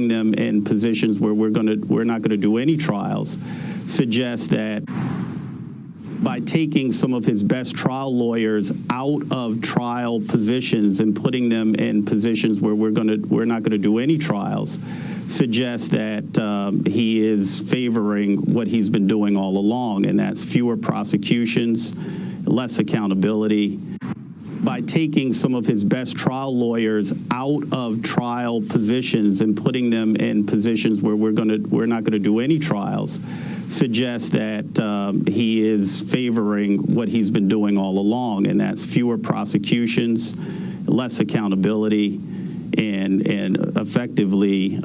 them in positions where we're not going to do any trials suggests that by taking some of his best trial lawyers out of trial positions and putting them in positions where we're not going to do any trials suggests that he is favoring what he's been doing all along, and that's fewer prosecutions, less accountability. By taking some of his best trial lawyers out of trial positions and putting them in positions where we're not going to do any trials suggests that he is favoring what he's been doing all along, and that's fewer prosecutions, less accountability, and effectively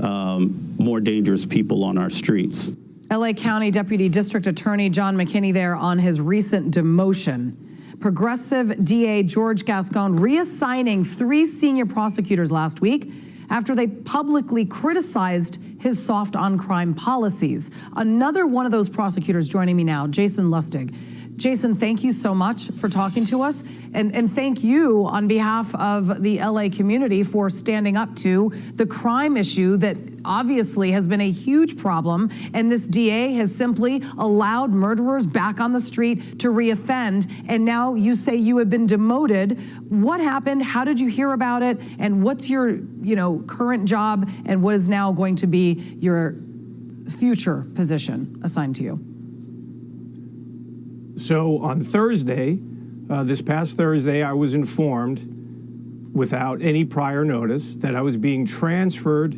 more dangerous people on our streets. LA County Deputy District Attorney John McKinney there on his recent demotion. Progressive DA George Gascon reassigning 3 senior prosecutors last week after they publicly criticized his soft on crime policies. Another one of those prosecutors joining me now, Jason Lustig. Jason, thank you so much for talking to us. And thank you on behalf of the LA community for standing up to the crime issue that obviously has been a huge problem. And this DA has simply allowed murderers back on the street to reoffend. And now you say you have been demoted. What happened? How did you hear about it? And what's your, current job? And what is now going to be your future position assigned to you? So on Thursday, this past Thursday, I was informed without any prior notice that I was being transferred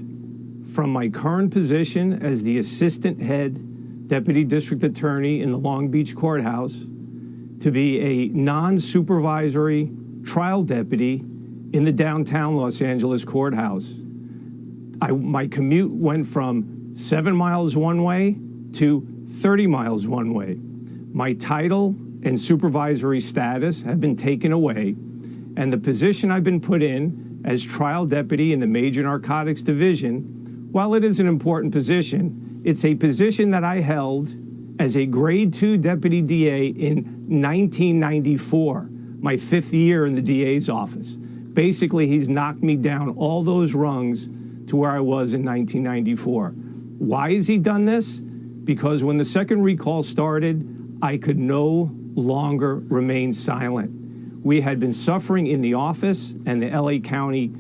from my current position as the assistant head deputy district attorney in the Long Beach courthouse to be a non-supervisory trial deputy in the downtown Los Angeles courthouse. My commute went from 7 miles one way to 30 miles one way. My title and supervisory status have been taken away, and the position I've been put in as trial deputy in the Major Narcotics Division, while it is an important position, it's a position that I held as a grade 2 deputy DA in 1994, my 5th year in the DA's office. Basically, he's knocked me down all those rungs to where I was in 1994. Why has he done this? Because when the second recall started, I could no longer remain silent. We had been suffering in the office, and the LA County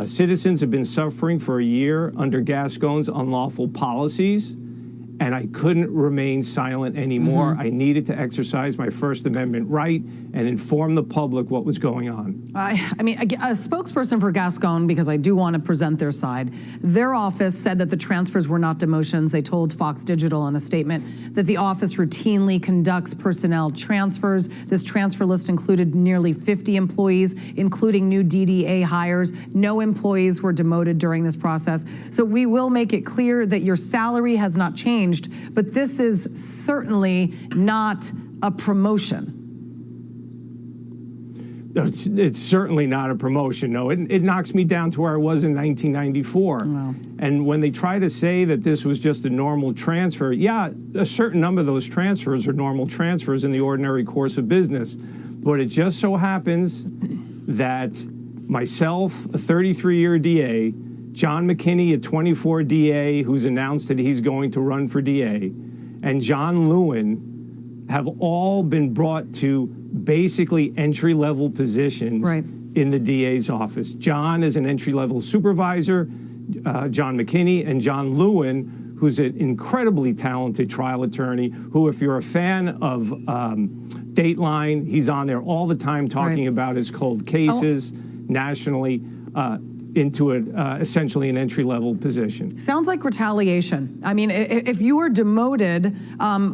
citizens have been suffering for a year under Gascon's unlawful policies, and I couldn't remain silent anymore. I needed to exercise my First Amendment right and inform the public what was going on. I mean, a spokesperson for Gascon, because I do want to present their side, their office said that the transfers were not demotions. They told Fox Digital in a statement that the office routinely conducts personnel transfers. This transfer list included nearly 50 employees, including new DDA hires. No employees were demoted during this process. So we will make it clear that your salary has not changed, but this is certainly not a promotion. It's certainly not a promotion. No, it knocks me down to where I was in 1994. Wow. And when they try to say that this was just a normal transfer, yeah, a certain number of those transfers are normal transfers in the ordinary course of business. But it just so happens that myself, a 33-year DA, John McKinney, a 24 DA who's announced that he's going to run for DA, and John Lewin have all been brought to basically entry-level positions in the DA's office. John is an entry-level supervisor, John McKinney, and John Lewin, who's an incredibly talented trial attorney, who, if you're a fan of Dateline, he's on there all the time talking about his cold cases nationally, into essentially an entry-level position. Sounds like retaliation. I mean, if you were demoted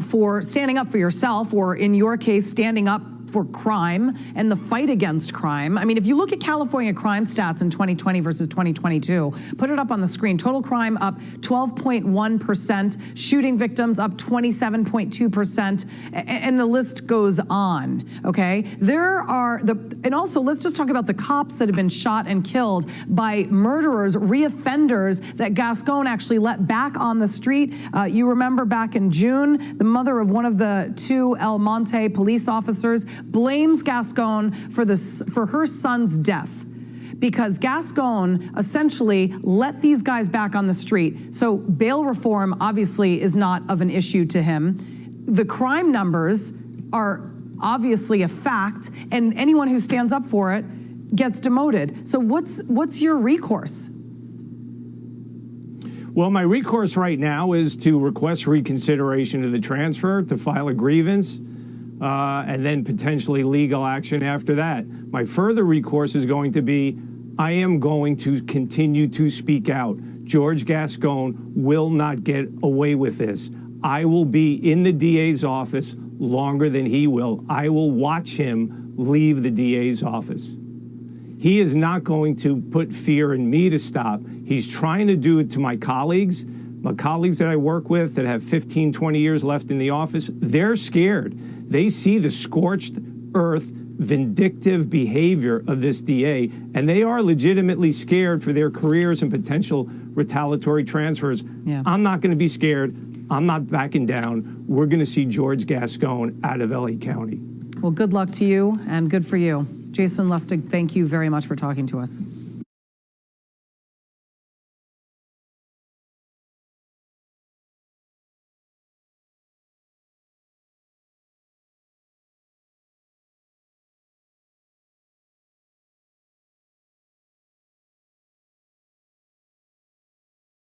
for standing up for yourself, or in your case, standing up for crime and the fight against crime. I mean, if you look at California crime stats in 2020 versus 2022, put it up on the screen. Total crime up 12.1%, shooting victims up 27.2%, and the list goes on, okay? And also, let's just talk about the cops that have been shot and killed by murderers, reoffenders that Gascon actually let back on the street. You remember back in June, the mother of one of the 2 El Monte police officers blames Gascon for her son's death because Gascon essentially let these guys back on the street. So bail reform obviously is not of an issue to him. The crime numbers are obviously a fact, and anyone who stands up for it gets demoted. So what's your recourse? Well, my recourse right now is to request reconsideration of the transfer, to file a grievance, and then potentially legal action after that. My further recourse is going to be, I am going to continue to speak out. George Gascon will not get away with this. I will be in the DA's office longer than he will. I will watch him leave the DA's office. He is not going to put fear in me to stop. He's trying to do it to my colleagues that I work with that have 15, 20 years left in the office. They're scared. They see the scorched earth, vindictive behavior of this DA, and they are legitimately scared for their careers and potential retaliatory transfers. Yeah. I'm not going to be scared. I'm not backing down. We're going to see George Gascon out of LA County. Well, good luck to you and good for you. Jason Lustig, thank you very much for talking to us.